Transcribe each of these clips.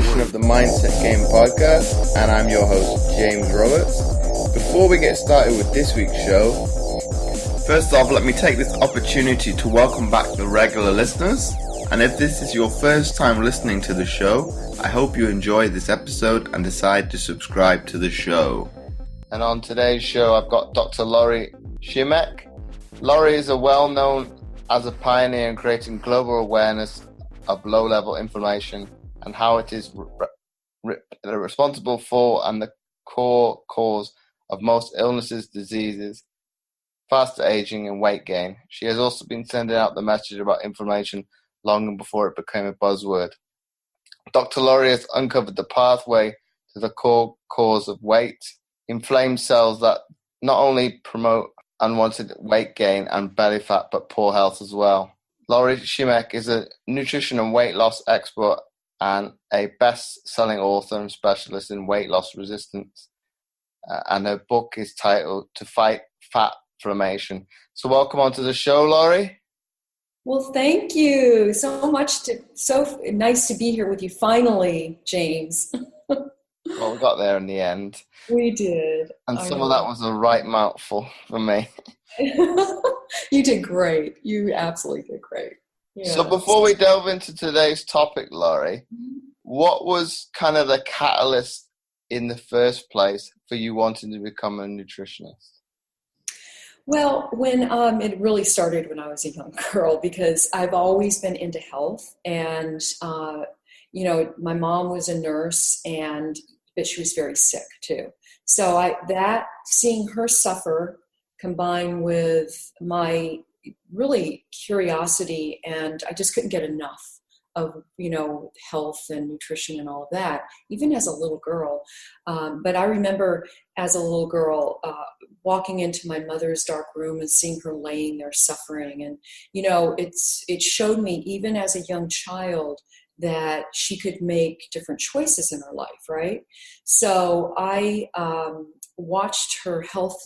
edition of the Mindset Game podcast, and I'm your host, James Roberts. Before we get started with this week's show, first off, let me take this opportunity to welcome back the regular listeners. And if this is your first time listening to the show, I hope you enjoy this episode and decide to subscribe to the show. And on today's show, I've got Dr. Lori Shemek. Lori is well-known as a pioneer in creating global awareness of low-level inflammation and how it is responsible for and the core cause of most illnesses, diseases, faster aging and weight gain. She has also been sending out the message about inflammation long before it became a buzzword. Dr. Lori has uncovered the pathway to the core cause of weight, inflamed cells that not only promote unwanted weight gain and belly fat, but poor health as well. Lori Shemek is a nutrition and weight loss expert and a best-selling author and specialist in weight loss resistance. And her book is titled To Fight FATflamation. So welcome onto the show, Lori. Well, thank you so much. So nice to be here with you finally, James. Well, we got there in the end. We did. And some of that was a right mouthful for me. You did great. You absolutely did great. Yeah. So before we delve into today's topic, Lori, what was kind of the catalyst in the first place for you wanting to become a nutritionist? Well, when it really started when I was a young girl, because I've always been into health, and my mom was a nurse, but she was very sick too. So seeing her suffer, combined with my really curiosity, and I just couldn't get enough of, health and nutrition and all of that, even as a little girl. But I remember as a little girl walking into my mother's dark room and seeing her laying there suffering. And, it showed me, even as a young child, that she could make different choices in her life, right? So I watched her health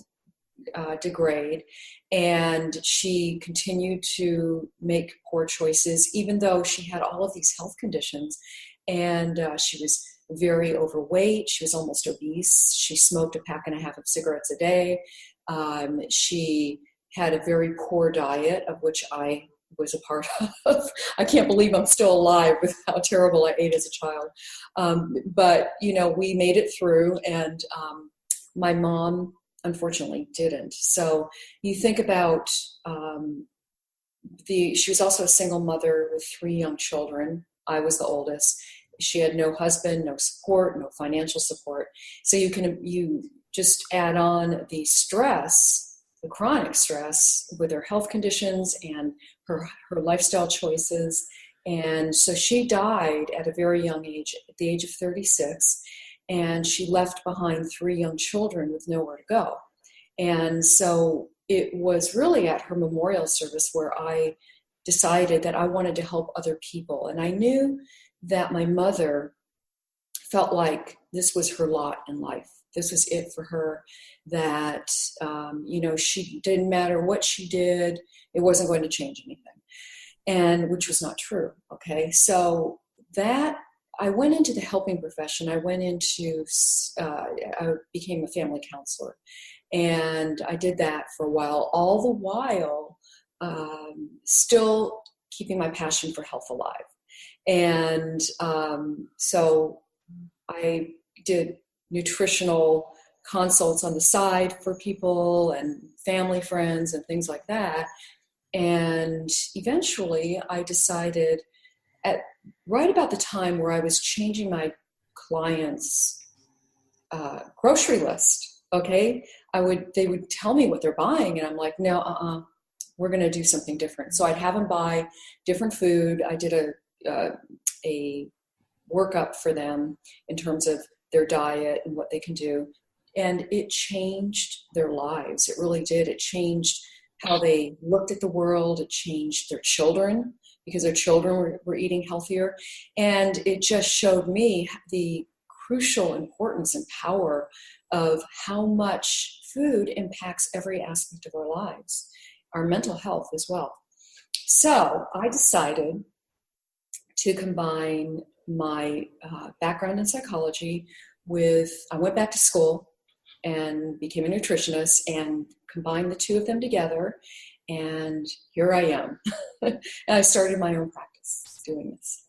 degrade, and she continued to make poor choices, even though she had all of these health conditions. And she was very overweight. She was almost obese. She smoked a pack and a half of cigarettes a day. She had a very poor diet, of which I was a part of. I can't believe I'm still alive with how terrible I ate as a child. But we made it through, and my mom unfortunately didn't. So you think about she was also a single mother with 3 young children. I was the oldest. She had no husband, no support, no financial support. So you just add on the stress, the chronic stress with her health conditions and her lifestyle choices. And so she died at a very young age, at the age of 36. And she left behind 3 young children with nowhere to go. And so it was really at her memorial service where I decided that I wanted to help other people. And I knew that my mother felt like this was her lot in life. This was it for her, that, she didn't matter what she did, it wasn't going to change anything. And which was not true. Okay. So I went into the helping profession. I became a family counselor, and I did that for a while, all the while still keeping my passion for health alive. And so I did nutritional consults on the side for people and family friends and things like that. And eventually I decided, right about the time where I was changing my clients' grocery list, okay, they would tell me what they're buying, and I'm like, no, we're going to do something different. So I'd have them buy different food. I did a workup for them in terms of their diet and what they can do, and it changed their lives. It really did. It changed how they looked at the world. It changed their children, because their children were eating healthier. And it just showed me the crucial importance and power of how much food impacts every aspect of our lives, our mental health as well. So I decided to combine my background in psychology I went back to school and became a nutritionist and combined the two of them together. And here I am. And I started my own practice doing this.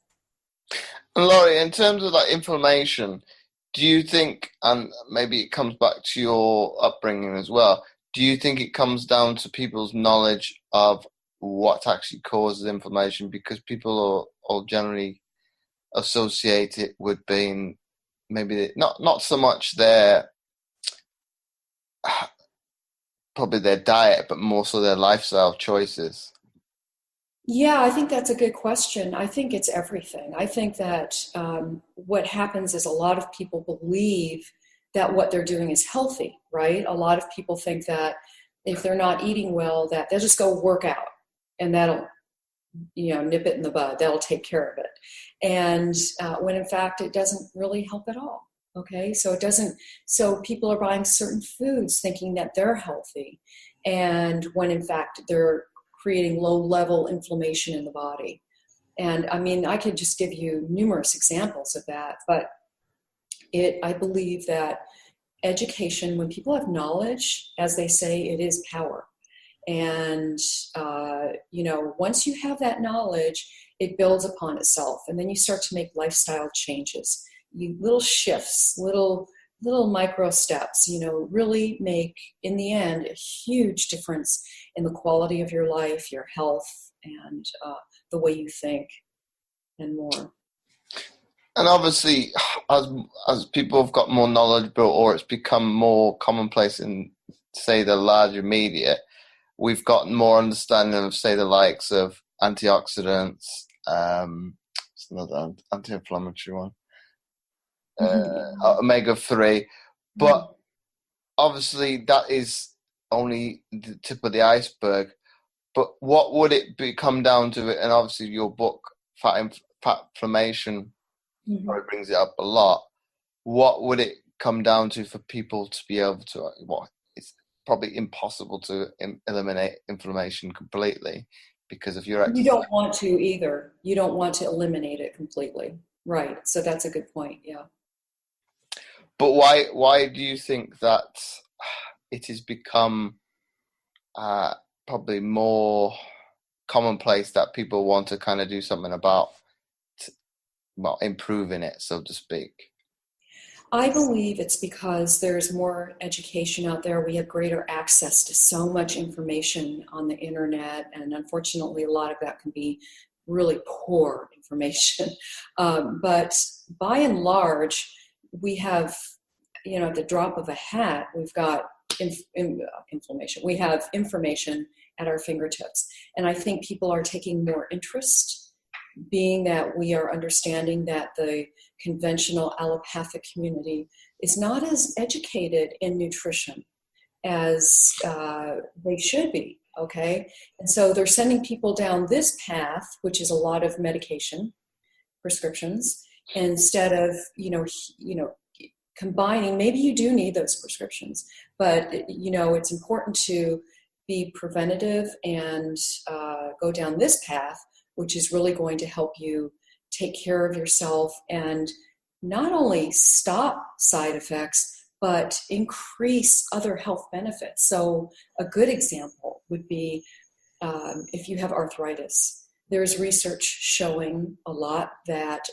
And Lori, in terms of like inflammation, do you think, and maybe it comes back to your upbringing as well, do you think it comes down to people's knowledge of what actually causes inflammation? Because people are generally associate it with being maybe not so much probably their diet, but more so their lifestyle choices. Yeah, I think that's a good question. I think it's everything. I think that what happens is a lot of people believe that what they're doing is healthy, right? A lot of people think that if they're not eating well, that they'll just go work out and that'll, nip it in the bud. That'll take care of it. And when in fact, it doesn't really help at all. Okay, so people are buying certain foods thinking that they're healthy. And when in fact, they're creating low-level inflammation in the body. And I mean, I could just give you numerous examples of that, but I believe that education, when people have knowledge, as they say, it is power. And, once you have that knowledge, it builds upon itself. And then you start to make lifestyle changes. Little shifts, little micro steps, really make, in the end, a huge difference in the quality of your life, your health, and the way you think, and more. And obviously, as people have got more knowledgeable, or it's become more commonplace in, say, the larger media, we've got more understanding of, say, the likes of antioxidants. It's another anti-inflammatory one. Omega-3, but obviously that is only the tip of the iceberg. But what would it come down to? And obviously your book, FATflamation, probably brings it up a lot. What would it come down to for people to be able to, it's probably impossible to eliminate inflammation completely, because if you're you don't want to either. You don't want to eliminate it completely. Right. So that's a good point. Yeah. But why do you think that it has become probably more commonplace that people want to kind of do something about improving it, so to speak? I believe it's because there's more education out there. We have greater access to so much information on the internet, and unfortunately a lot of that can be really poor information. But by and large, we have, at the drop of a hat, we've got inflammation. We have information at our fingertips. And I think people are taking more interest, being that we are understanding that the conventional allopathic community is not as educated in nutrition as they should be, okay? And so they're sending people down this path, which is a lot of medication, prescriptions, instead of, combining. Maybe you do need those prescriptions, but it's important to be preventative and go down this path, which is really going to help you take care of yourself and not only stop side effects, but increase other health benefits. So a good example would be if you have arthritis. There's research showing a lot that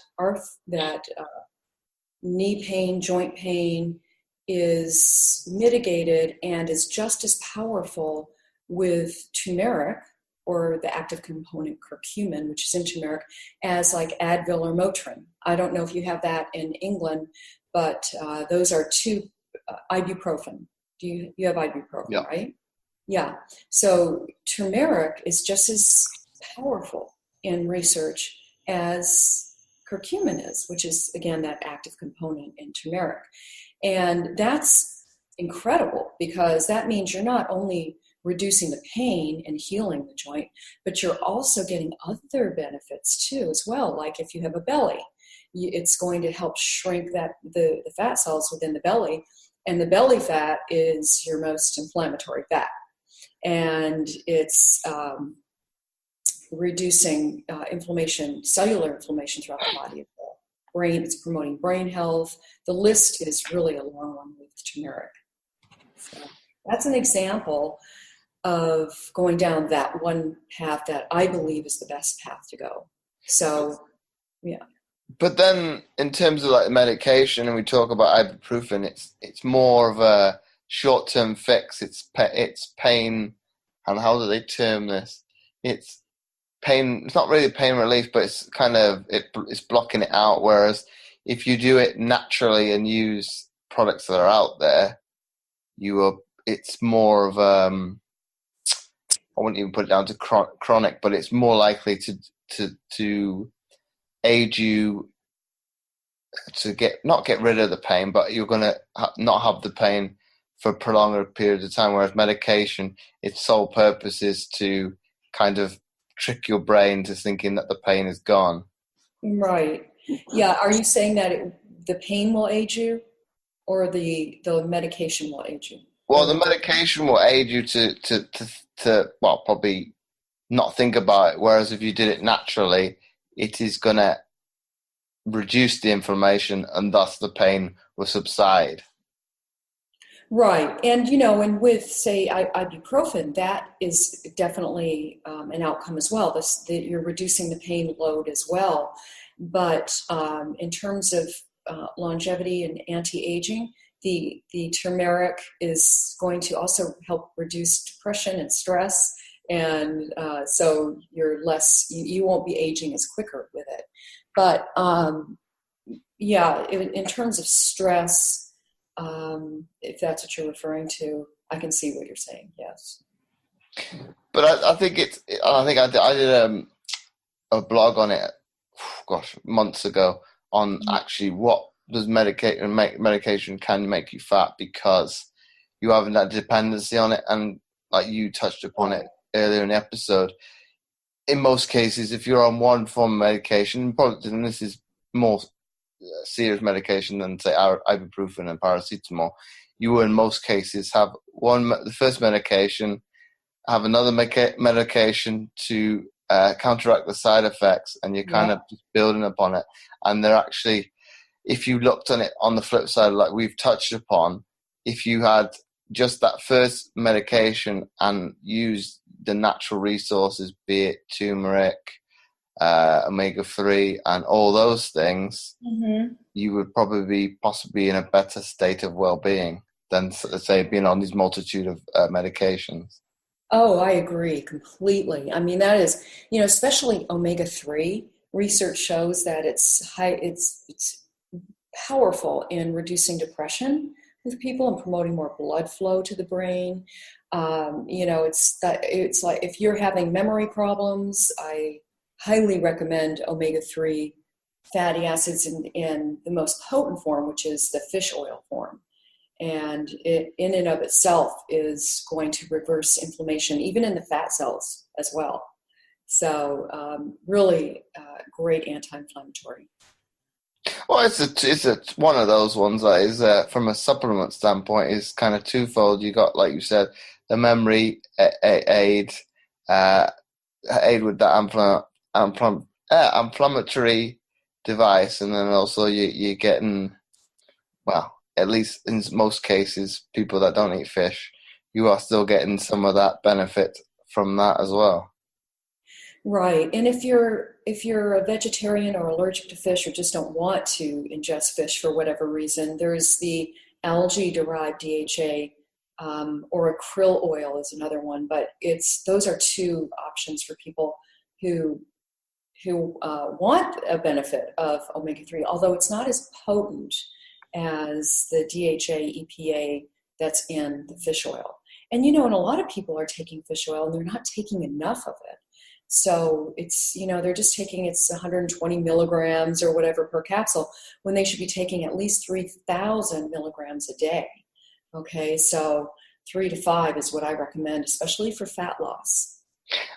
knee pain, joint pain is mitigated and is just as powerful with turmeric, or the active component curcumin, which is in turmeric, as like Advil or Motrin. I don't know if you have that in England, but those are two, ibuprofen. You have ibuprofen, yeah. Right? Yeah. So turmeric is just as powerful in research as curcumin is, which is, again, that active component in turmeric. And that's incredible, because that means you're not only reducing the pain and healing the joint, but you're also getting other benefits too as well. Like if you have a belly, it's going to help shrink the fat cells within the belly, and the belly fat is your most inflammatory fat, and it's reducing inflammation, cellular inflammation throughout the body as well. brain, it's promoting brain health. The list is really a long one with turmeric. So that's an example of going down that one path that I believe is the best path to go. So, yeah. But then, in terms of like medication, and we talk about ibuprofen, it's more of a short-term fix. It's pain, and how do they term this? It's pain. It's not really pain relief, but it's kind of it's blocking it out. Whereas if you do it naturally and use products that are out there, it's more of I wouldn't even put it down to chronic, but it's more likely to aid you to not get rid of the pain, but you're going to not have the pain for a prolonged period of time. Whereas medication, its sole purpose is to kind of trick your brain to thinking that the pain is gone. Right. Yeah. Are you saying that the pain will aid you, or the medication will aid you? Well, the medication will aid you to probably not think about it. Whereas if you did it naturally, it is going to reduce the inflammation and thus the pain will subside. Right. And, and with, say, ibuprofen, that is definitely an outcome as well. That you're reducing the pain load as well. But in terms of longevity and anti-aging, the turmeric is going to also help reduce depression and stress. And so you won't be aging as quicker with it. But in terms of stress, if that's what you're referring to, I can see what you're saying. Yes. But I think I did a blog on it, months ago, on actually what does medication can make you fat, because you have that dependency on it, and like you touched upon it earlier in the episode. In most cases, if you're on one form of medication, and this is more serious medication than, say, ibuprofen and paracetamol, you will in most cases have the first medication, have another medication to counteract the side effects, and you're kind of just building upon it. And they're actually, if you looked on it on the flip side, like we've touched upon, if you had just that first medication and used the natural resources, be it turmeric, omega-3 and all those things, you would probably be possibly in a better state of well-being than, say, being on this multitude of medications. Oh, I agree completely. I mean, that is, especially omega-3, research shows that it's powerful in reducing depression with people and promoting more blood flow to the brain. It's like if you're having memory problems, I highly recommend omega-3 fatty acids in the most potent form, which is the fish oil form. And it in and of itself is going to reverse inflammation, even in the fat cells as well. So really great anti-inflammatory. Well, it's one of those ones that is, from a supplement standpoint, is kind of twofold. You got, like you said, the memory aid with that inflammatory device, and then also you're getting, well, at least in most cases, people that don't eat fish, you are still getting some of that benefit from that as well. Right. And if you're a vegetarian or allergic to fish, or just don't want to ingest fish for whatever reason, there's the algae-derived DHA, or a krill oil is another one. But those are two options for people who want a benefit of omega-3, although it's not as potent as the DHA EPA that's in the fish oil. And and a lot of people are taking fish oil and they're not taking enough of it. So it's, they're just taking, it's 120 milligrams or whatever per capsule, when they should be taking at least 3,000 milligrams a day. Okay, so 3 to 5 is what I recommend, especially for fat loss.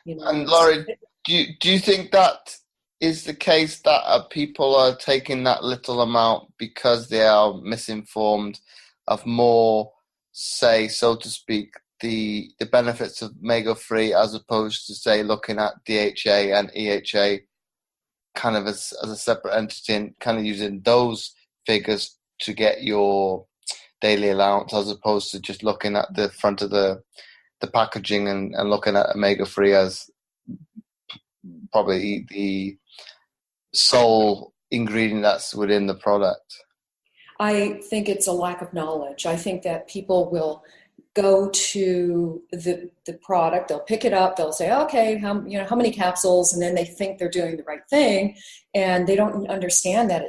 And Lori, do you think that is the case, that people are taking that little amount because they are misinformed of more, say, so to speak, the benefits of omega-3, as opposed to, say, looking at DHA and EHA kind of as a separate entity and kind of using those figures to get your daily allowance, as opposed to just looking at the front of the packaging and looking at omega-3 as probably the sole ingredient that's within the product? I think it's a lack of knowledge. I think that people will go to the product, they'll pick it up, they'll say, okay, how many capsules, and then they think they're doing the right thing, and they don't understand that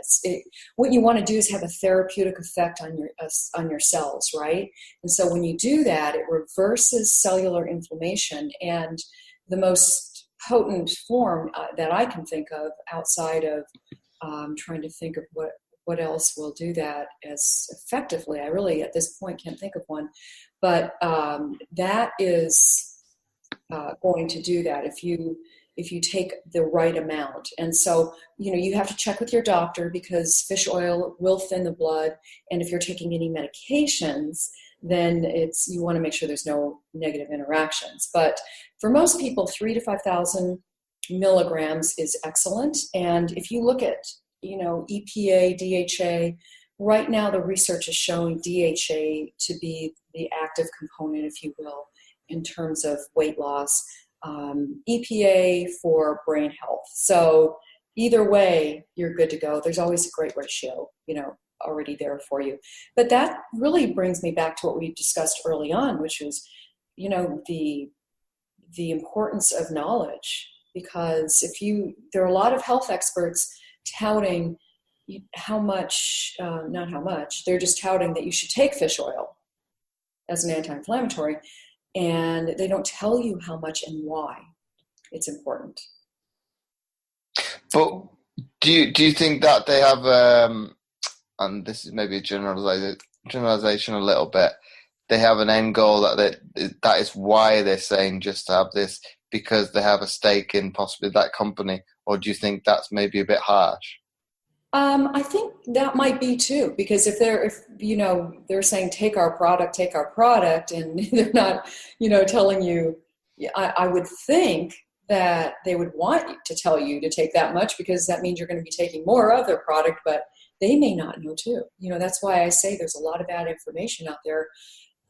what you want to do is have a therapeutic effect on your cells, right? And so when you do that, it reverses cellular inflammation, and the most potent form that I can think of outside of trying to think of what else will do that as effectively. I really, at this point, can't think of one. But that is going to do that if you take the right amount. And so, you have to check with your doctor, because fish oil will thin the blood. And if you're taking any medications, then you want to make sure there's no negative interactions. But for most people, 3,000 to 5,000 milligrams is excellent. And if you look at EPA, DHA, right now the research is showing DHA to be the active component, if you will, in terms of weight loss, EPA for brain health. So either way, you're good to go. There's always a great ratio, already there for you. But that really brings me back to what we discussed early on, which was, the importance of knowledge. Because there are a lot of health experts touting they're just touting that you should take fish oil as an anti-inflammatory, and they don't tell you how much and why it's important. But do you think that they have, and this is maybe a generalization a little bit, they have an end goal that is why they're saying just to have this, because they have a stake in possibly that company? Or do you think that's maybe a bit harsh? I think that might be too, because if they're saying take our product, and they're not, telling you, I would think that they would want to tell you to take that much, because that means you're going to be taking more of their product, but they may not know too. That's why I say there's a lot of bad information out there.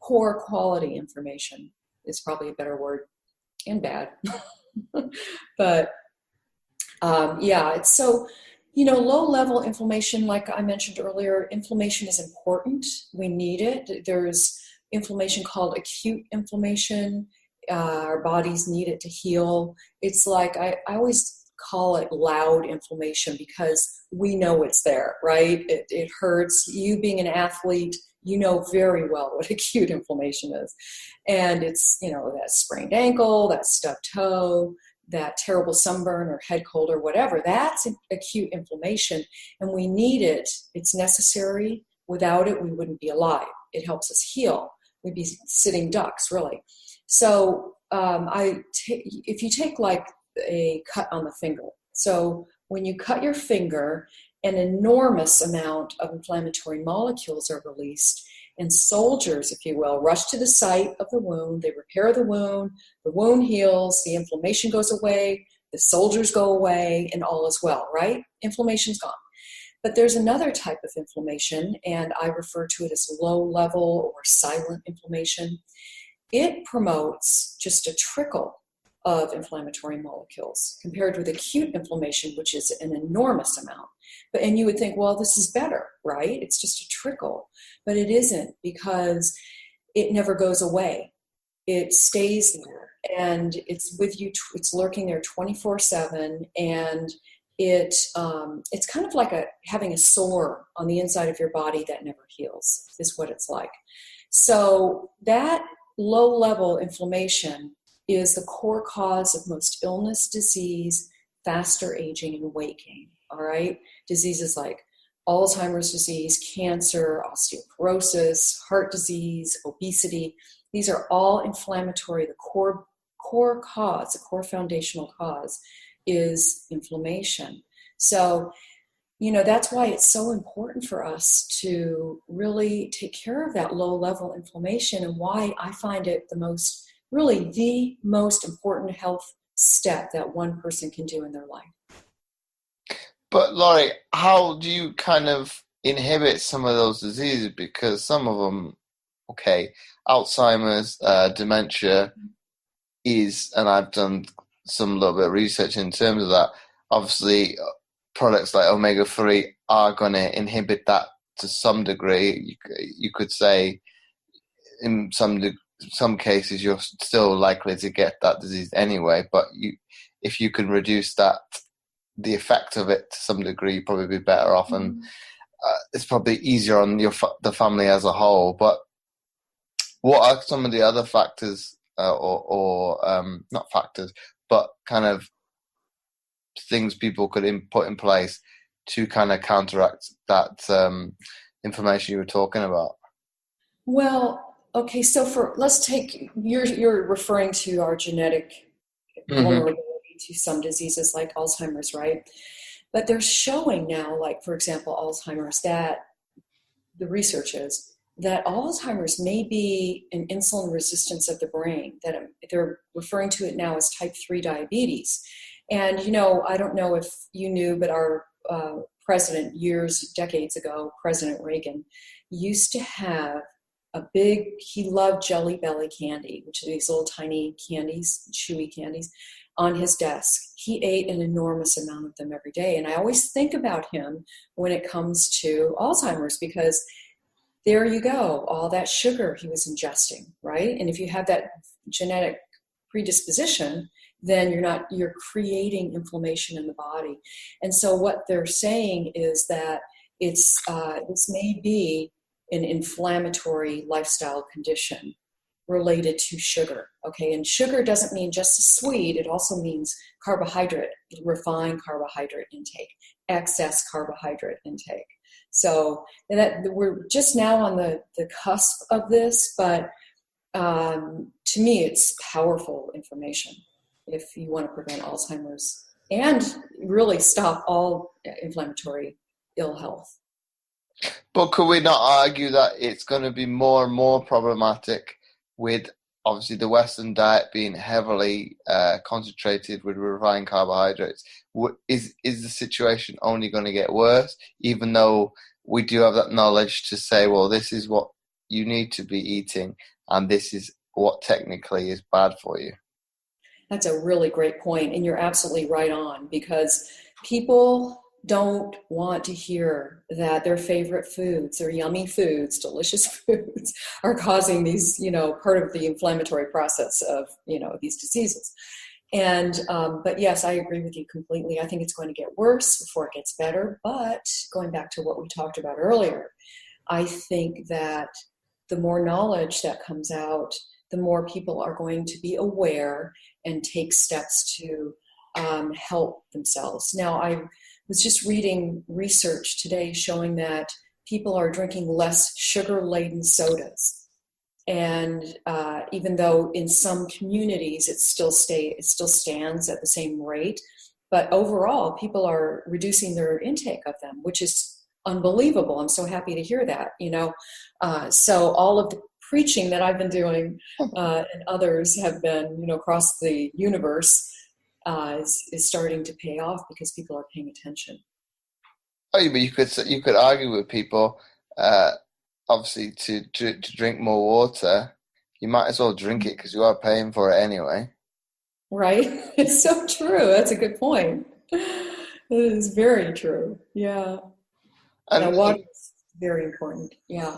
Poor quality information is probably a better word, and bad. But it's so, low-level inflammation, like I mentioned earlier, inflammation is important. We need it. There's inflammation called acute inflammation. Our bodies need it to heal. It's like, I always call it loud inflammation, because we know it's there, right? It hurts. You being an athlete, you know very well what acute inflammation is. And it's, that sprained ankle, that stubbed toe, that terrible sunburn or head cold or whatever. That's acute inflammation, and we need it. It's necessary. Without it, we wouldn't be alive. It helps us heal. We'd be sitting ducks, really. So if you take like a cut on the finger, so when you cut your finger, an enormous amount of inflammatory molecules are released, and soldiers, if you will, rush to the site of the wound. They repair the wound heals, the inflammation goes away, the soldiers go away, and all is well, right? Inflammation's gone. But there's another type of inflammation, and I refer to it as low-level or silent inflammation. It promotes just a trickle of inflammatory molecules compared with acute inflammation, which is an enormous amount. And you would think, well, this is better, right? It's just a trickle. But it isn't, because it never goes away. It stays there, and it's with you. It's lurking there 24/7, and it's kind of like having a sore on the inside of your body that never heals, is what it's like. So that low-level inflammation is the core cause of most illness, disease, faster aging, and weight gain, all right? Diseases like Alzheimer's disease, cancer, osteoporosis, heart disease, obesity, these are all inflammatory. The core cause, the core foundational cause is inflammation. So, that's why it's so important for us to really take care of that low-level inflammation, and why I find it the most important health step that one person can do in their life. But Laurie, how do you kind of inhibit some of those diseases? Because some of them, okay, Alzheimer's, dementia is, and I've done some little bit of research in terms of that. Obviously, products like omega-3 are going to inhibit that to some degree. You could say in some cases you're still likely to get that disease anyway, but if you can reduce the effect of it to some degree, you'd probably be better off, and it's probably easier on the family as a whole. But what are some of the other factors, or not factors, but kind of things people could put in place to kind of counteract that information you were talking about? Well, okay, so let's take, you're referring to our genetic Mm-hmm. vulnerability to some diseases like Alzheimer's, right? But they're showing now, like, for example, Alzheimer's, that the research is that Alzheimer's may be an insulin resistance of the brain, that they're referring to it now as type 3 diabetes. And, I don't know if you knew, but our president decades ago, President Reagan, used to have he loved Jelly Belly candy, which are these little tiny candies, chewy candies, on his desk. He ate an enormous amount of them every day. And I always think about him when it comes to Alzheimer's, because there you go, all that sugar he was ingesting, right? And if you have that genetic predisposition, then you're creating inflammation in the body. And so what they're saying is that this may be an inflammatory lifestyle condition related to sugar, okay? And sugar doesn't mean just a sweet, it also means carbohydrate, refined carbohydrate intake, excess carbohydrate intake. So that we're just now on the cusp of this, but to me, it's powerful information if you want to prevent Alzheimer's and really stop all inflammatory ill health. But could we not argue that it's going to be more and more problematic with obviously the Western diet being heavily concentrated with refined carbohydrates? Is the situation only going to get worse, even though we do have that knowledge to say, well, this is what you need to be eating, and this is what technically is bad for you? That's a really great point, and you're absolutely right on, because people don't want to hear that their favorite foods, their yummy foods, delicious foods, are causing these, part of the inflammatory process of, these diseases. And, but yes, I agree with you completely. I think it's going to get worse before it gets better. But going back to what we talked about earlier, I think that the more knowledge that comes out, the more people are going to be aware and take steps to help themselves. Now, I was just reading research today showing that people are drinking less sugar-laden sodas. And even though in some communities it still stands at the same rate, but overall people are reducing their intake of them, which is unbelievable. I'm so happy to hear that. So all of the preaching that I've been doing and others have been, across the universe, is starting to pay off because people are paying attention. Oh, but you could argue with people. Obviously, to drink more water, you might as well drink it because you are paying for it anyway. Right? It's so true. That's a good point. It is very true. Yeah. And Water is very important. Yeah.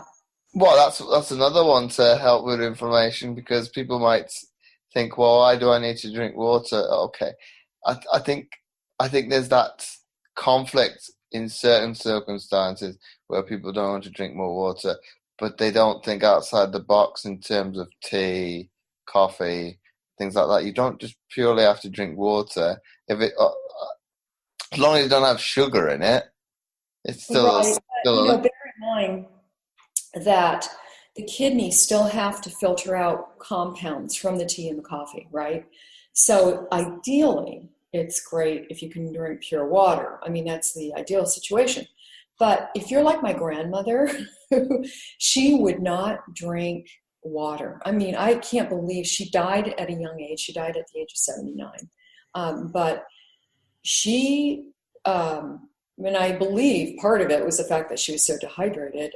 well, that's another one to help with inflammation, because people might think, well, why do I need to drink water? Okay, I think there's that conflict in certain circumstances where people don't want to drink more water, but they don't think outside the box in terms of tea, coffee, things like that. You don't just purely have to drink water. As long as you don't have sugar in it, it's still right. Bear in mind that the kidneys still have to filter out compounds from the tea and the coffee, right? So ideally, it's great if you can drink pure water. I mean, that's the ideal situation. But if you're like my grandmother, she would not drink water. I mean, I can't believe she died at a young age. She died at the age of 79. But she mean, I believe part of it was the fact that she was so dehydrated,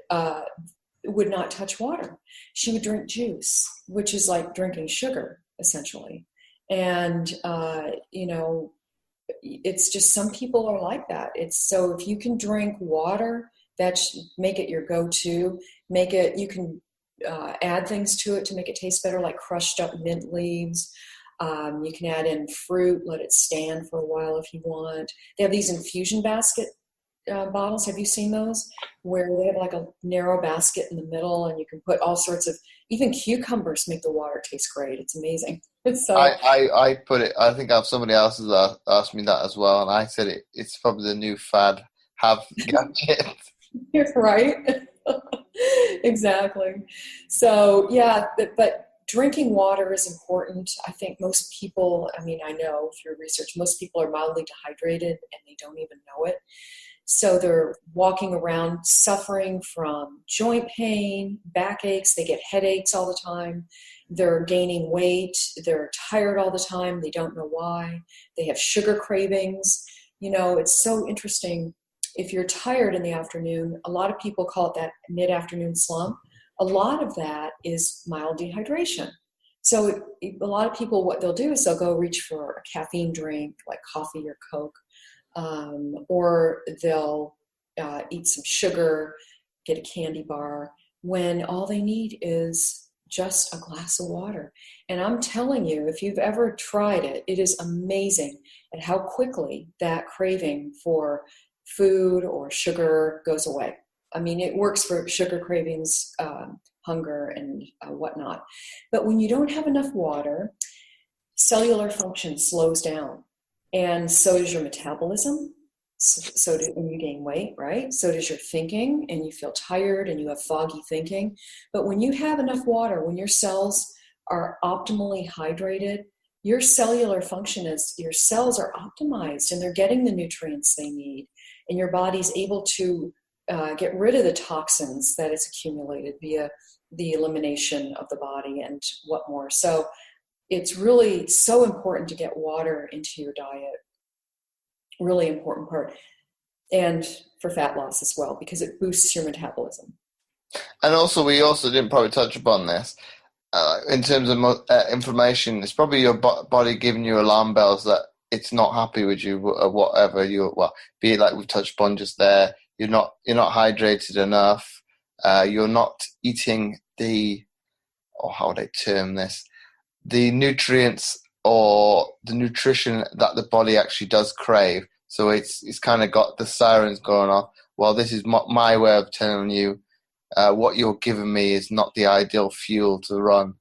would not touch water. She would drink juice, which is like drinking sugar, essentially. And, it's just some people are like that. It's so if you can drink water, make it your go-to. Make it, you can add things to it to make it taste better, like crushed up mint leaves. You can add in fruit, let it stand for a while if you want. They have these infusion basket bottles. Have you seen those? Where they have like a narrow basket in the middle, and you can put all sorts of, even cucumbers make the water taste great. It's amazing. So I put it, I think somebody else has asked me that as well, and I said it's probably the new fad, have gadget. you're right. Exactly. So yeah, but drinking water is important. I think most people, I mean, I know through research, most people are mildly dehydrated and they don't even know it. So they're walking around suffering from joint pain, backaches, they get headaches all the time. They're gaining weight, they're tired all the time, they don't know why. They have sugar cravings. It's so interesting. If you're tired in the afternoon, a lot of people call it that mid-afternoon slump. A lot of that is mild dehydration. So a lot of people, what they'll do is they'll go reach for a caffeine drink like coffee or Coke, or they'll eat some sugar, get a candy bar, when all they need is just a glass of water. And I'm telling you, if you've ever tried it, it is amazing at how quickly that craving for food or sugar goes away. I mean, it works for sugar cravings, hunger, and whatnot. But when you don't have enough water, cellular function slows down. And so does your metabolism. When you gain weight, right? So does your thinking, and you feel tired and you have foggy thinking. But when you have enough water, when your cells are optimally hydrated, your cellular function is your cells are optimized and they're getting the nutrients they need. And your body's able to get rid of the toxins that it's accumulated via the elimination of the body and what more. So it's really so important to get water into your diet. Really important part. And for fat loss as well, because it boosts your metabolism. And also, we also didn't probably touch upon this. In terms of inflammation, it's probably your body giving you alarm bells that it's not happy with you, or whatever be it like we've touched upon just there. You're not hydrated enough. You're not eating how would I term this? The nutrients or the nutrition that the body actually does crave. So it's kind of got the sirens going off. Well, this is my way of telling you what you're giving me is not the ideal fuel to run.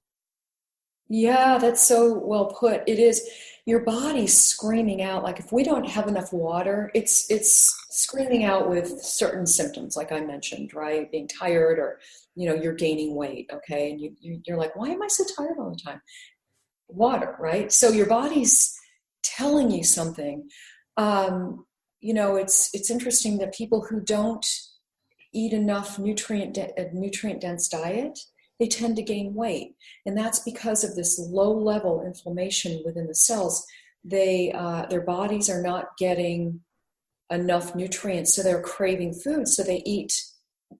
Yeah, that's so well put. It is. Your body's screaming out. Like if we don't have enough water, it's screaming out with certain symptoms, like I mentioned, right? Being tired, or you're gaining weight. Okay, and you're like, why am I so tired all the time? Water, right? So your body's telling you something. It's interesting that people who don't eat enough nutrient dense diet, they tend to gain weight, and that's because of this low level inflammation within the cells. Their bodies are not getting enough nutrients, so they're craving food, so they eat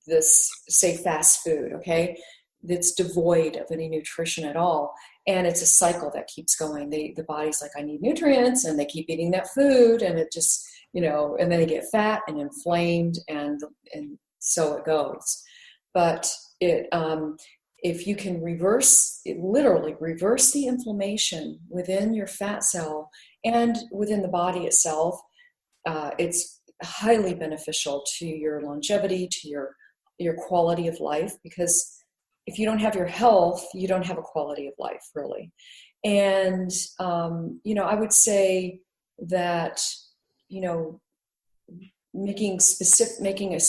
this, say, fast food, okay, that's devoid of any nutrition at all. And it's a cycle that keeps going. The body's like, I need nutrients, and they keep eating that food, and it just, and then they get fat and inflamed, and so it goes. But if you can literally reverse the inflammation within your fat cell and within the body itself, it's highly beneficial to your longevity, to your quality of life, because if you don't have your health, you don't have a quality of life, really. And, I would say that,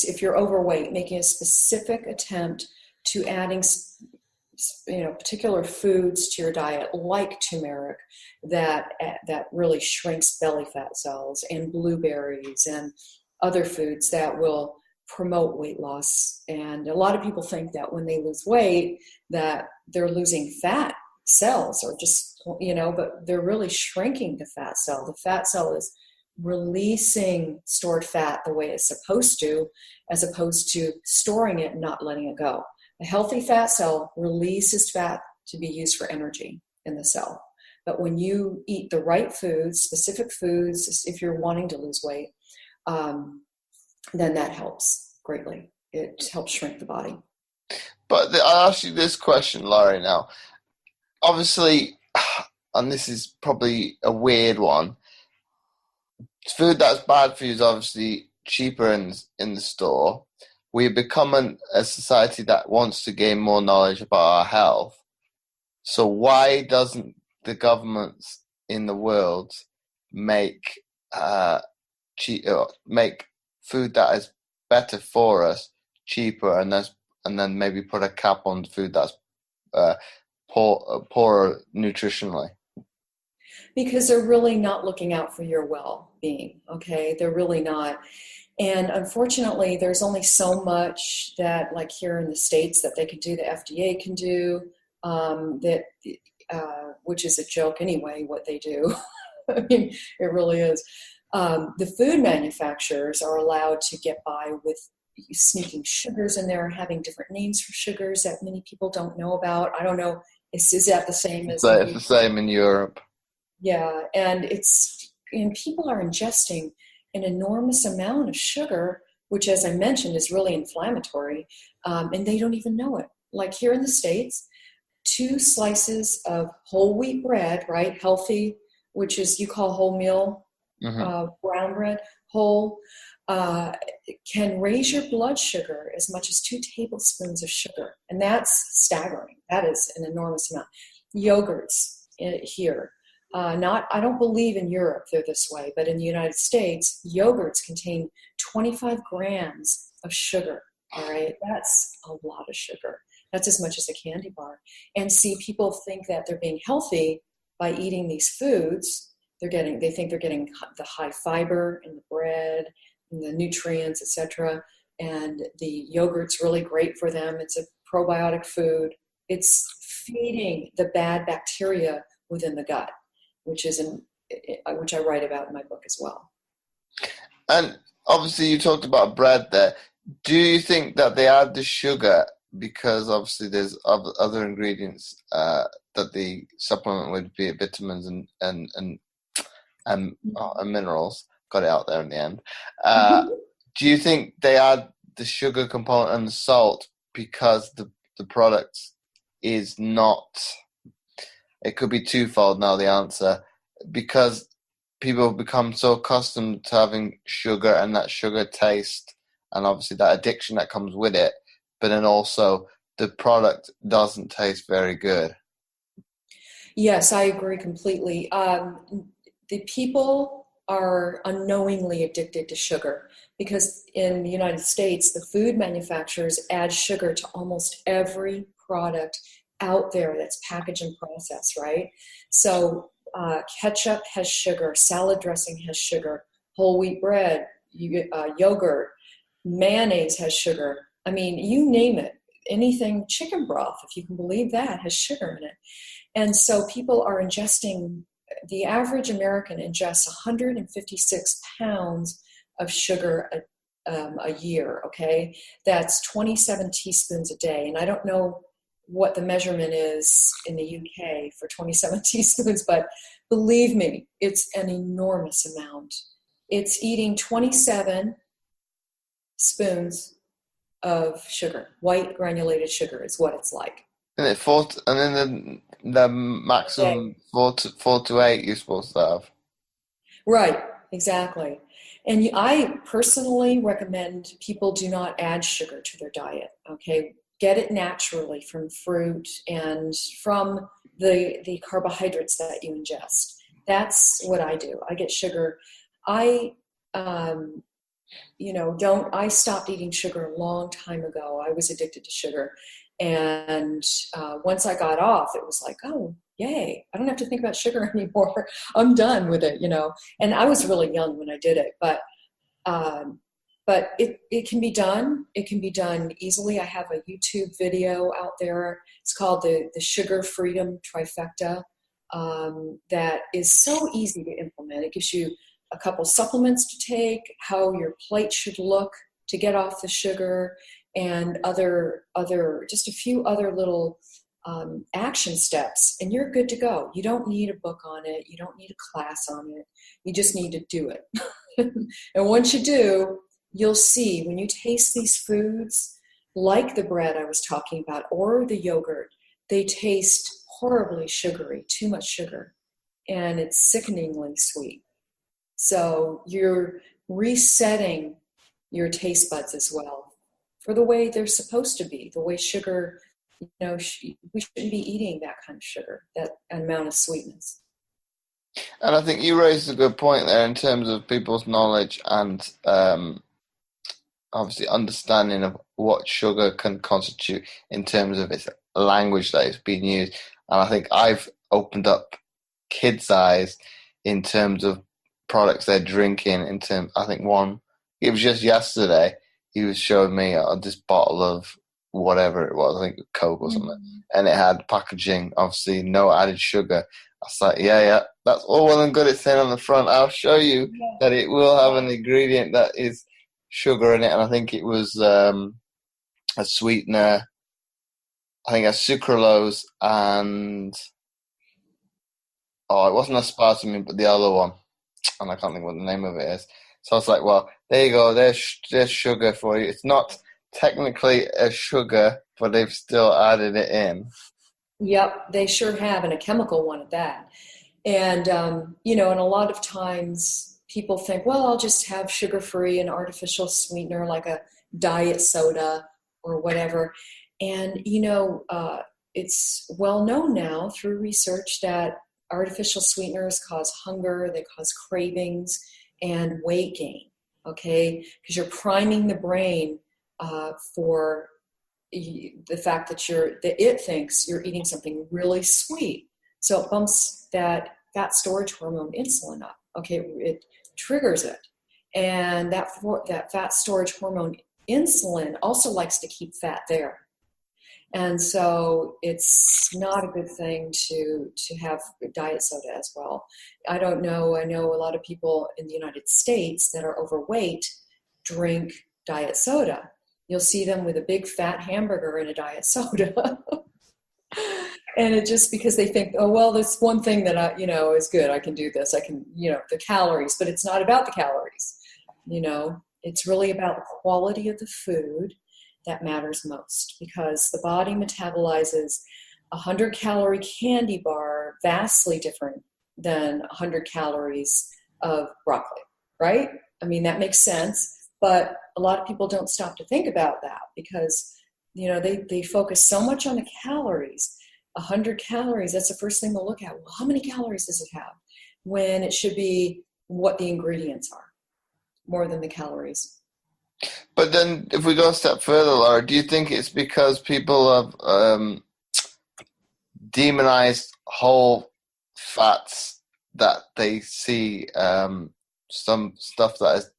if you're overweight, making a specific attempt to adding, particular foods to your diet, like turmeric, that really shrinks belly fat cells, and blueberries and other foods that will promote weight loss. And a lot of people think that when they lose weight that they're losing fat cells, or just, but they're really shrinking the fat cell. The fat cell is releasing stored fat the way it's supposed to, as opposed to storing it and not letting it go. A healthy fat cell releases fat to be used for energy in the cell. But when you eat the right foods, specific foods, if you're wanting to lose weight, then that helps greatly. It helps shrink the body. But I'll ask you this question, Lori, now. Obviously, and this is probably a weird one, food that's bad for you is obviously cheaper in the store. We've become a society that wants to gain more knowledge about our health. So why doesn't the governments in the world make make food that is better for us cheaper, and then maybe put a cap on food that's poorer nutritionally? Because they're really not looking out for your well-being, okay? They're really not. And unfortunately, there's only so much that, like here in the States, that they can do, the FDA can do, which is a joke anyway, what they do. I mean, it really is. The food manufacturers are allowed to get by with sneaking sugars in there, having different names for sugars that many people don't know about. I don't know, is that the same as... It's the same in Europe. Yeah, and people are ingesting an enormous amount of sugar, which, as I mentioned, is really inflammatory, and they don't even know it. Like here in the States, 2 slices of whole wheat bread, right, healthy, which is, you call wholemeal, brown bread, whole, can raise your blood sugar as much as 2 tablespoons of sugar, and that's staggering. That is an enormous amount. Yogurts here. I don't believe in Europe they're this way, but in the United States, yogurts contain 25 grams of sugar. All right, that's a lot of sugar. That's as much as a candy bar. And see, people think that they're being healthy by eating these foods. They think they're getting the high fiber in the bread, and the nutrients, etc. And the yogurt's really great for them. It's a probiotic food. It's feeding the bad bacteria within the gut, which I write about in my book as well. And obviously you talked about bread there. Do you think that they add the sugar because obviously there's other ingredients that the supplement would be vitamins and minerals? Got it out there in the end. Do you think they add the sugar component and the salt because the product is not... It could be twofold now, the answer, because people have become so accustomed to having sugar and that sugar taste and obviously that addiction that comes with it, but then also the product doesn't taste very good. Yes, I agree completely. The people are unknowingly addicted to sugar because in the United States, the food manufacturers add sugar to almost every product out there that's packaged and processed, right? So ketchup has sugar, salad dressing has sugar, whole wheat bread, yogurt, mayonnaise has sugar. I mean, you name it. Anything, chicken broth, if you can believe that, has sugar in it. And so people are ingesting, the average American ingests 156 pounds of sugar a year, okay? That's 27 teaspoons a day. And I don't know what the measurement is in the UK for 27 teaspoons, but believe me, it's an enormous amount. It's eating 27 spoons of sugar. White granulated sugar is what it's like. And then the maximum 4 to 8 you're supposed to have. Right, exactly. And I personally recommend people do not add sugar to their diet, okay? Get it naturally from fruit and from the carbohydrates that you ingest. That's what I do. I get sugar. I stopped eating sugar a long time ago. I was addicted to sugar. And once I got off, it was like, oh, yay. I don't have to think about sugar anymore. I'm done with it, And I was really young when I did it, but it can be done. It can be done easily. I have a YouTube video out there. It's called the Sugar Freedom Trifecta. That is so easy to implement. It gives you a couple supplements to take, how your plate should look to get off the sugar, and just a few other little action steps, and you're good to go. You don't need a book on it. You don't need a class on it. You just need to do it. And once you do, you'll see when you taste these foods, like the bread I was talking about or the yogurt, they taste horribly sugary, too much sugar, and it's sickeningly sweet. So you're resetting your taste buds as well for the way they're supposed to be, the way sugar, we shouldn't be eating that kind of sugar, that amount of sweetness. And I think you raised a good point there in terms of people's knowledge and obviously understanding of what sugar can constitute in terms of its language that it's being used. And I think I've opened up kids' eyes in terms of products they're drinking. I think it was just yesterday, he was showing me this bottle of whatever it was, I think Coke or something, and it had packaging, obviously no added sugar. I was like, yeah, that's all well and good. It's saying on the front, I'll show you that it will have an ingredient that is sugar in it. And I think it was a sweetener, I think a sucralose, and it wasn't aspartame, but the other one, and I can't think what the name of it is. So I was like, well, there you go, there's sugar for you. It's not technically a sugar, but they've still added it in. Yep, they sure have, and a chemical one at that. And, and a lot of times people think, well, I'll just have sugar-free and artificial sweetener like a diet soda or whatever. And, it's well known now through research that artificial sweeteners cause hunger, they cause cravings, and weight gain, okay? Because you're priming the brain for the fact that it thinks you're eating something really sweet. So it bumps that fat storage hormone insulin up. Okay, it triggers it. And that fat storage hormone insulin also likes to keep fat there. And so it's not a good thing to have diet soda as well. I don't know. I know a lot of people in the United States that are overweight drink diet soda. You'll see them with a big fat hamburger and a diet soda. And it just because they think, oh, well, there's one thing that is good. I can do this. I can, the calories, but it's not about the calories. It's really about the quality of the food that matters most, because the body metabolizes 100-calorie candy bar vastly different than 100 calories of broccoli, right? I mean, that makes sense. But a lot of people don't stop to think about that because, they focus so much on the calories. 100 calories, that's the first thing they'll look at. Well, how many calories does it have? When it should be what the ingredients are, more than the calories. But then if we go a step further, Laura, do you think it's because people have demonized whole fats that they see some stuff that is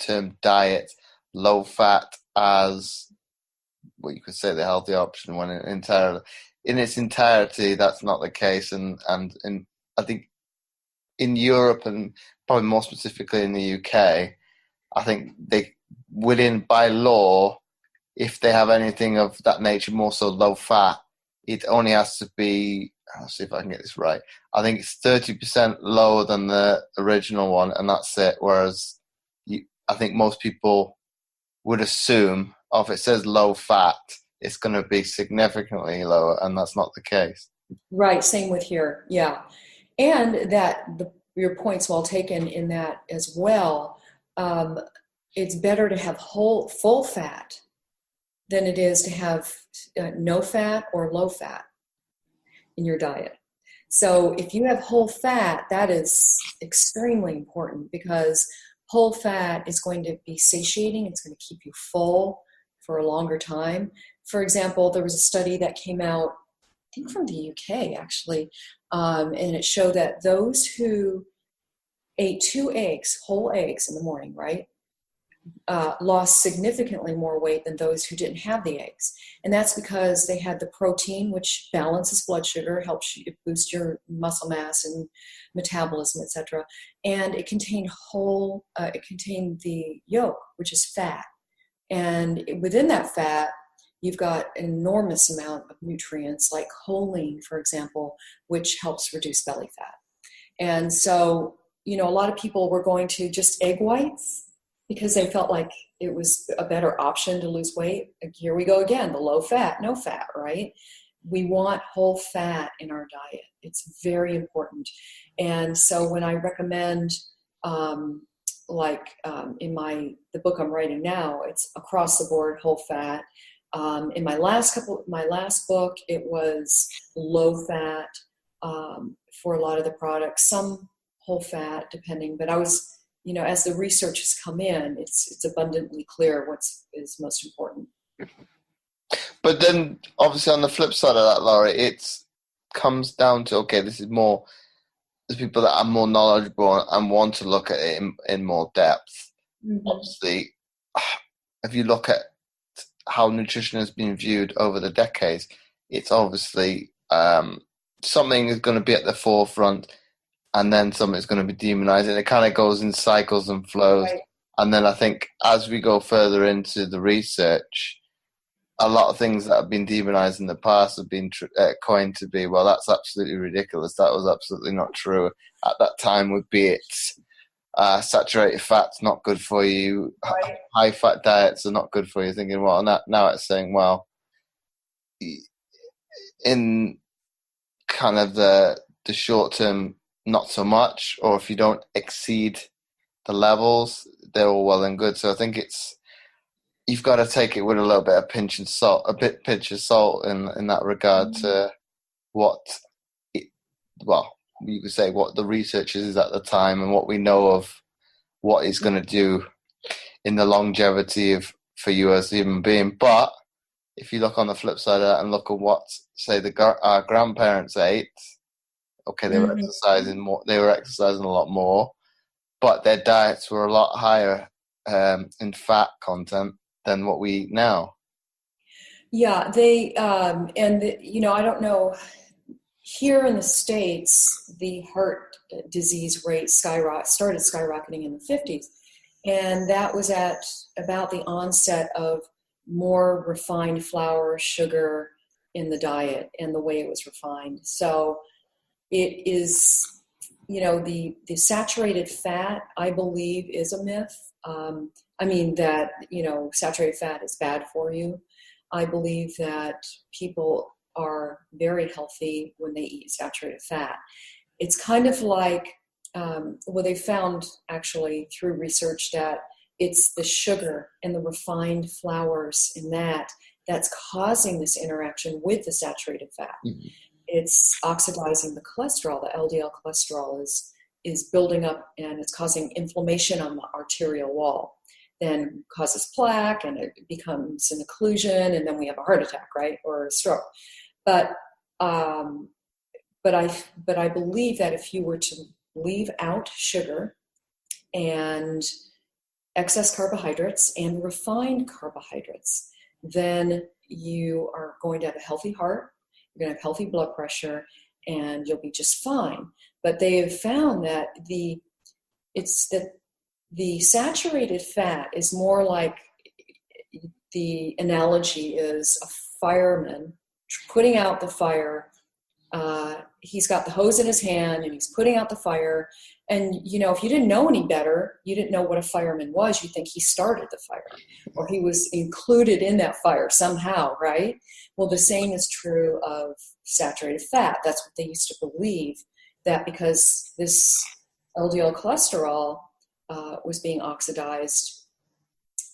termed diet, low fat as what you could say the healthy option, when in its entirety that's not the case, and I think in Europe and probably more specifically in the UK, I think they by law, if they have anything of that nature, more so low fat, it only has to be, I'll see if I can get this right, I think it's 30% lower than the original one, and that's it. Whereas I think most people would assume, if it says low fat, it's going to be significantly lower, and that's not the case. Right, same with here, yeah. And your point's well taken in that as well. It's better to have full fat than it is to have no fat or low fat in your diet. So if you have whole fat, that is extremely important, because whole fat is going to be satiating. It's going to keep you full for a longer time. For example, there was a study that came out, I think from the UK actually, and it showed that those who ate 2 eggs, whole eggs in the morning, right? lost significantly more weight than those who didn't have the eggs. And that's because they had the protein, which balances blood sugar, helps you boost your muscle mass and metabolism, etc. And it contained the yolk, which is fat. And within that fat, you've got an enormous amount of nutrients like choline, for example, which helps reduce belly fat. And so, a lot of people were going to just egg whites because they felt like it was a better option to lose weight. Here we go again, the low fat, no fat, right? We want whole fat in our diet. It's very important. And so when I recommend, in the book I'm writing now, it's across the board whole fat. In my last book, it was low fat for a lot of the products, some whole fat depending, but I was, as the research has come in, it's abundantly clear what is most important. But then obviously on the flip side of that, Laura, it comes down to, okay, this is more, there's people that are more knowledgeable and want to look at it in more depth. Mm-hmm. Obviously, if you look at how nutrition has been viewed over the decades, it's obviously something is going to be at the forefront and then something is going to be demonized, and it kind of goes in cycles and flows. Right. And then I think as we go further into the research, a lot of things that have been demonized in the past have been coined to be, well, that's absolutely ridiculous. That was absolutely not true. At that time would be it. Saturated fat's not good for you. Right. High fat diets are not good for you. Thinking, well, now it's saying, well, in kind of the short term, not so much, or if you don't exceed the levels, they're all well and good. So I think you've got to take it with a little bit of pinch of salt in that regard to you could say what the research is at the time and what we know of what it's going to do in the longevity for you as a human being. But if you look on the flip side of that and look at what, say, our grandparents ate, okay, they were exercising more. They were exercising a lot more, but their diets were a lot higher in fat content than what we eat now. Yeah, they I don't know. Here in the States, the heart disease rate started skyrocketing in the 50s, and that was at about the onset of more refined flour, sugar in the diet and the way it was refined. So it is, the saturated fat, I believe, is a myth. That, saturated fat is bad for you. I believe that people are very healthy when they eat saturated fat. It's kind of like, they found actually through research that it's the sugar and the refined flours in that's causing this interaction with the saturated fat. Mm-hmm. It's oxidizing the cholesterol. The LDL cholesterol is building up, and it's causing inflammation on the arterial wall. Then causes plaque, and it becomes an occlusion, and then we have a heart attack, right, or a stroke. But I believe that if you were to leave out sugar and excess carbohydrates and refined carbohydrates, then you are going to have a healthy heart. You're going to have healthy blood pressure, and you'll be just fine. But they have found that the saturated fat is more like, the analogy is a fireman putting out the fire. He's got the hose in his hand and he's putting out the fire. And, if you didn't know any better, you didn't know what a fireman was, you think he started the fire or he was included in that fire somehow, right? Well, the same is true of saturated fat. That's what they used to believe, that because this LDL cholesterol was being oxidized,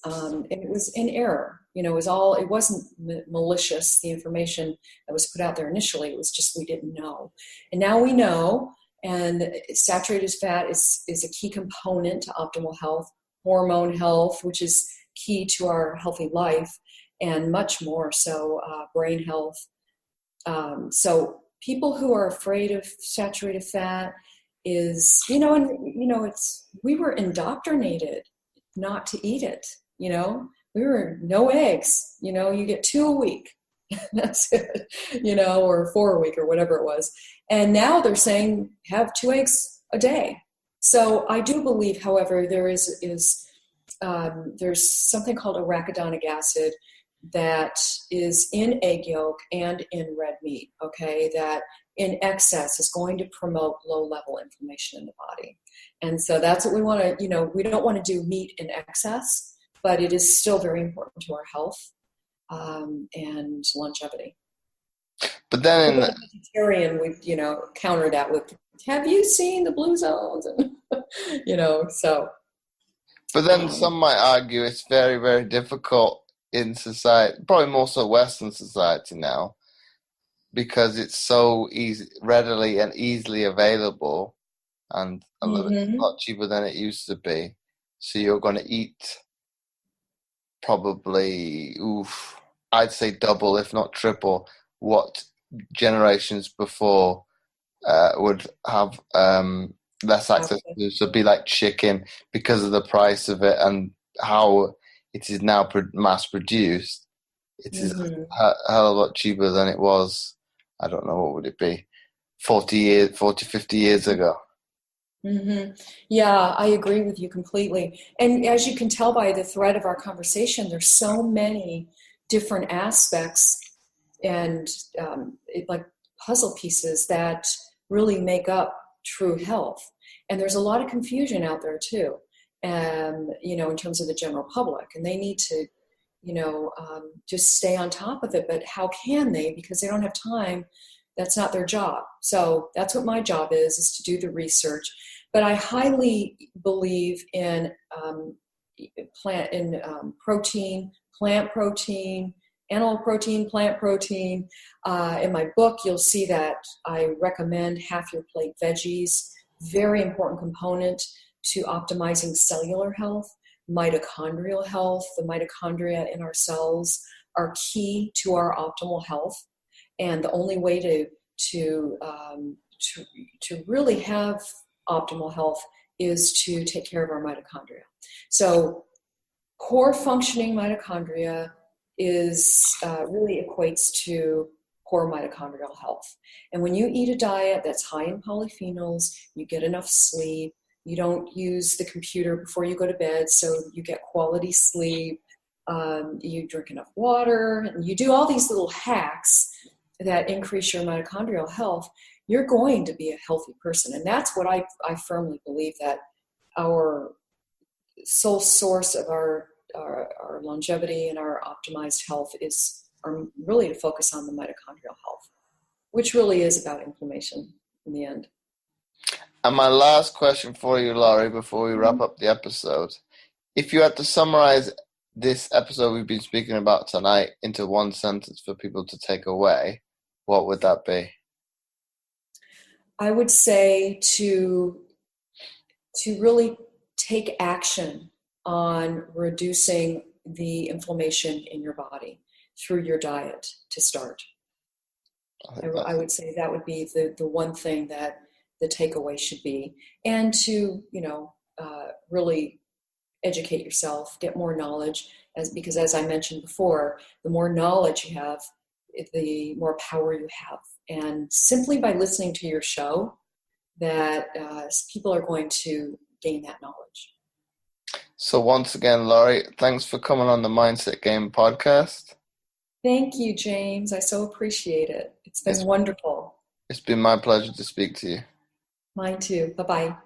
and it was in error. It wasn't malicious, the information that was put out there initially. It was just we didn't know. And now we know, and saturated fat is a key component to optimal health, hormone health, which is key to our healthy life, and much more so, brain health. So people who are afraid of saturated fat we were indoctrinated not to eat it. We were no eggs, you get 2 a week. That's it, or 4 a week or whatever it was. And now they're saying have 2 eggs a day. So I do believe, however, there's something called arachidonic acid that is in egg yolk and in red meat, okay, that in excess is going to promote low-level inflammation in the body. And so that's what we want to, we don't want to do meat in excess, but it is still very important to our health and longevity. But then vegetarian, we counter that with, have you seen the blue zones? So. But then some might argue it's very, very difficult in society, probably more so Western society now, because it's so readily and easily available, and a lot cheaper than it used to be. So you're going to eat probably, I'd say double, if not triple, what generations before would have less access to. So it'd be like chicken because of the price of it and how it is now mass produced. It is a hell of a lot cheaper than it was. I don't know, what would it be? 40, 50 years ago. Yeah, I agree with you completely. And as you can tell by the thread of our conversation, there's so many different aspects and like puzzle pieces that really make up true health. And there's a lot of confusion out there too, in terms of the general public. And they need to, just stay on top of it. But how can they? Because they don't have time. That's not their job. So that's what my job is to do the research. But I highly believe in protein, plant protein, animal protein, plant protein. In my book, you'll see that I recommend half your plate veggies. Very important component to optimizing cellular health, mitochondrial health. The mitochondria in our cells are key to our optimal health. And the only way to really have optimal health is to take care of our mitochondria. So poor functioning mitochondria is really equates to poor mitochondrial health. And when you eat a diet that's high in polyphenols, you get enough sleep, you don't use the computer before you go to bed, so you get quality sleep, you drink enough water, and you do all these little hacks that increase your mitochondrial health, you're going to be a healthy person. And that's what I firmly believe, that our sole source of our longevity and our optimized health are really to focus on the mitochondrial health, which really is about inflammation in the end. And my last question for you, Lori, before we wrap up the episode, if you had to summarize this episode we've been speaking about tonight into one sentence for people to take away, what would that be? I would say to really take action on reducing the inflammation in your body through your diet to start. I would say that would be the one thing that the takeaway should be. And to, really educate yourself, get more knowledge, because as I mentioned before, the more knowledge you have, the more power you have. And simply by listening to your show, that people are going to gain that knowledge. So once again, Lori, thanks for coming on the Mindset Game podcast. Thank you, James. I so appreciate it. It's been wonderful. It's been my pleasure to speak to you. Mine too. Bye-bye.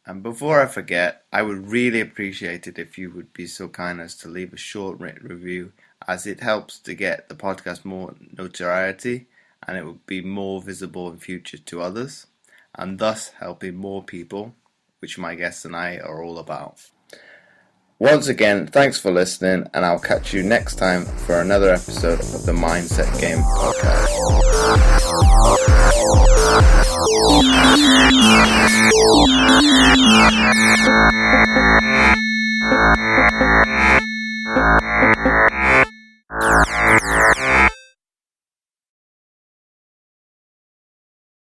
And before I forget, I would really appreciate it if you would be so kind as to leave a short written review, as it helps to get the podcast more notoriety and it would be more visible in future to others, and thus helping more people, which my guests and I are all about. Once again, thanks for listening, and I'll catch you next time for another episode of the Mindset Game podcast.